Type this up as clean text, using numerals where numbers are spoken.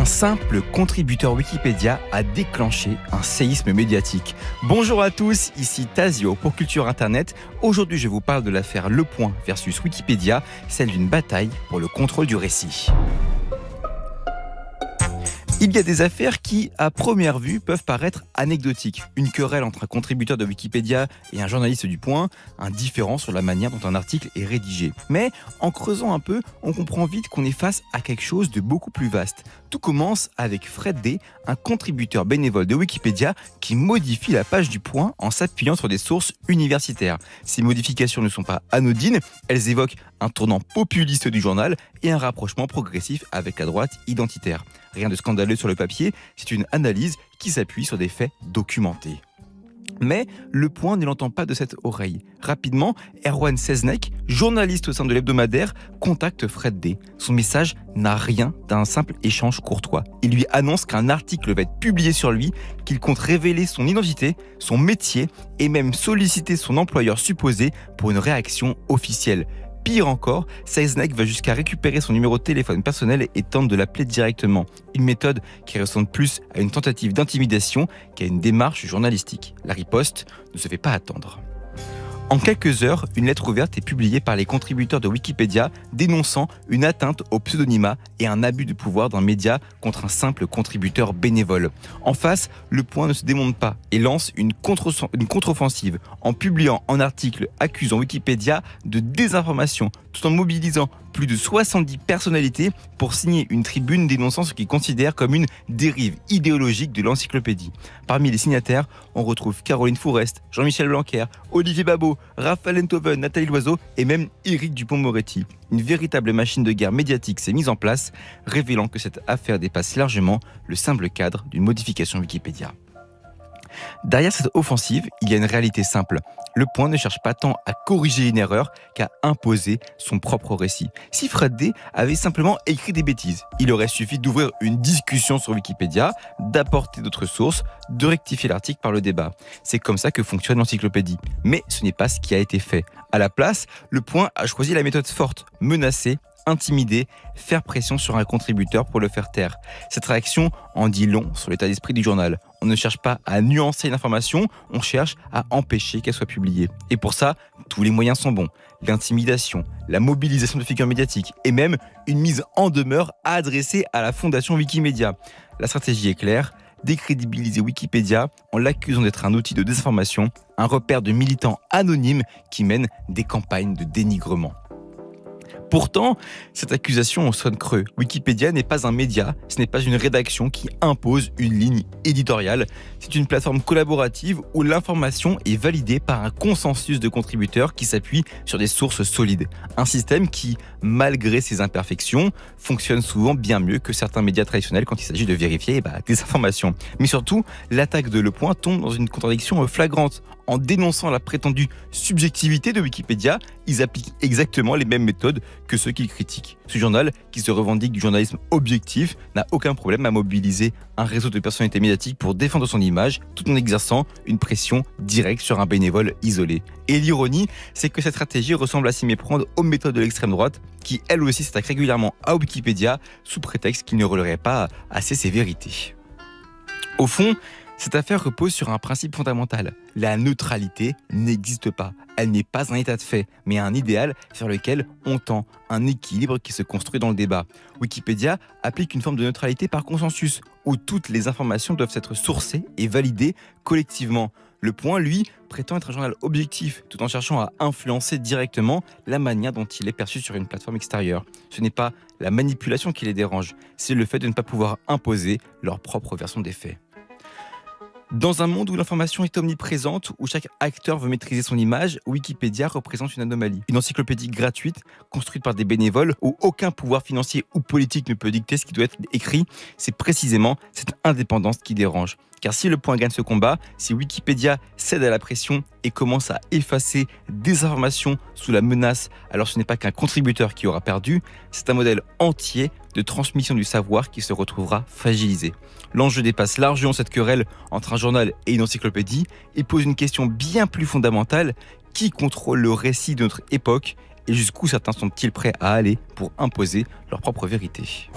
Un simple contributeur Wikipédia a déclenché un séisme médiatique. Bonjour à tous, ici Tazio pour Culture Internet. Aujourd'hui, je vous parle de l'affaire Le Point versus Wikipédia, celle d'une bataille pour le contrôle du récit. Il y a des affaires qui, à première vue, peuvent paraître anecdotiques. Une querelle entre un contributeur de Wikipédia et un journaliste du Point, un différend sur la manière dont un article est rédigé. Mais en creusant un peu, on comprend vite qu'on est face à quelque chose de beaucoup plus vaste. Tout commence avec Fred D, un contributeur bénévole de Wikipédia qui modifie la page du Point en s'appuyant sur des sources universitaires. Ces modifications ne sont pas anodines, elles évoquent un tournant populiste du journal et un rapprochement progressif avec la droite identitaire. Rien de scandaleux sur le papier, c'est une analyse qui s'appuie sur des faits documentés. Mais Le Point ne l'entend pas de cette oreille. Rapidement, Erwan Seznek, journaliste au sein de l'hebdomadaire, contacte Fred D. Son message n'a rien d'un simple échange courtois. Il lui annonce qu'un article va être publié sur lui, qu'il compte révéler son identité, son métier et même solliciter son employeur supposé pour une réaction officielle. Pire encore, Seznek va jusqu'à récupérer son numéro de téléphone personnel et tente de l'appeler directement. Une méthode qui ressemble plus à une tentative d'intimidation qu'à une démarche journalistique. La riposte ne se fait pas attendre. En quelques heures, une lettre ouverte est publiée par les contributeurs de Wikipédia dénonçant une atteinte au pseudonymat et un abus de pouvoir d'un média contre un simple contributeur bénévole. En face, Le Point ne se démonte pas et lance une contre-offensive en publiant un article accusant Wikipédia de désinformation tout en mobilisant plus de 70 personnalités pour signer une tribune dénonçant ce qu'ils considèrent comme une dérive idéologique de l'encyclopédie. Parmi les signataires, on retrouve Caroline Fourest, Jean-Michel Blanquer, Olivier Babot, Raphaël Enthoven, Nathalie Loiseau et même Éric Dupond-Moretti. Une véritable machine de guerre médiatique s'est mise en place, révélant que cette affaire dépasse largement le simple cadre d'une modification Wikipédia. Derrière cette offensive, il y a une réalité simple. Le Point ne cherche pas tant à corriger une erreur qu'à imposer son propre récit. Si Fred D avait simplement écrit des bêtises, il aurait suffi d'ouvrir une discussion sur Wikipédia, d'apporter d'autres sources, de rectifier l'article par le débat. C'est comme ça que fonctionne l'encyclopédie. Mais ce n'est pas ce qui a été fait. À la place, Le Point a choisi la méthode forte, menacer, intimider, faire pression sur un contributeur pour le faire taire. Cette réaction en dit long sur l'état d'esprit du journal. On ne cherche pas à nuancer l'information, on cherche à empêcher qu'elle soit publiée. Et pour ça, tous les moyens sont bons. L'intimidation, la mobilisation de figures médiatiques et même une mise en demeure adressée à la fondation Wikimedia. La stratégie est claire, décrédibiliser Wikipédia en l'accusant d'être un outil de désinformation, un repère de militants anonymes qui mènent des campagnes de dénigrement. Pourtant, cette accusation sonne creux. Wikipédia n'est pas un média, ce n'est pas une rédaction qui impose une ligne éditoriale. C'est une plateforme collaborative où l'information est validée par un consensus de contributeurs qui s'appuie sur des sources solides. Un système qui, malgré ses imperfections, fonctionne souvent bien mieux que certains médias traditionnels quand il s'agit de vérifier des informations. Mais surtout, l'attaque de Le Point tombe dans une contradiction flagrante. En dénonçant la prétendue subjectivité de Wikipédia, ils appliquent exactement les mêmes méthodes que ceux qu'ils critiquent. Ce journal, qui se revendique du journalisme objectif, n'a aucun problème à mobiliser un réseau de personnalités médiatiques pour défendre son image, tout en exerçant une pression directe sur un bénévole isolé. Et l'ironie, c'est que cette stratégie ressemble à s'y méprendre aux méthodes de l'extrême droite, qui elle aussi s'attaque régulièrement à Wikipédia, sous prétexte qu'il ne relèverait pas assez ses vérités. Au fond, cette affaire repose sur un principe fondamental. La neutralité n'existe pas. Elle n'est pas un état de fait, mais un idéal sur lequel on tend, un équilibre qui se construit dans le débat. Wikipédia applique une forme de neutralité par consensus, où toutes les informations doivent être sourcées et validées collectivement. Le Point, lui, prétend être un journal objectif, tout en cherchant à influencer directement la manière dont il est perçu sur une plateforme extérieure. Ce n'est pas la manipulation qui les dérange, c'est le fait de ne pas pouvoir imposer leur propre version des faits. Dans un monde où l'information est omniprésente, où chaque acteur veut maîtriser son image, Wikipédia représente une anomalie. Une encyclopédie gratuite, construite par des bénévoles, où aucun pouvoir financier ou politique ne peut dicter ce qui doit être écrit, c'est précisément cette indépendance qui dérange. Car si Le Point gagne ce combat, si Wikipédia cède à la pression et commence à effacer des informations sous la menace, alors ce n'est pas qu'un contributeur qui aura perdu, c'est un modèle entier de transmission du savoir qui se retrouvera fragilisé. L'enjeu dépasse largement cette querelle entre un journal et une encyclopédie et pose une question bien plus fondamentale: qui contrôle le récit de notre époque et jusqu'où certains sont-ils prêts à aller pour imposer leur propre vérité ?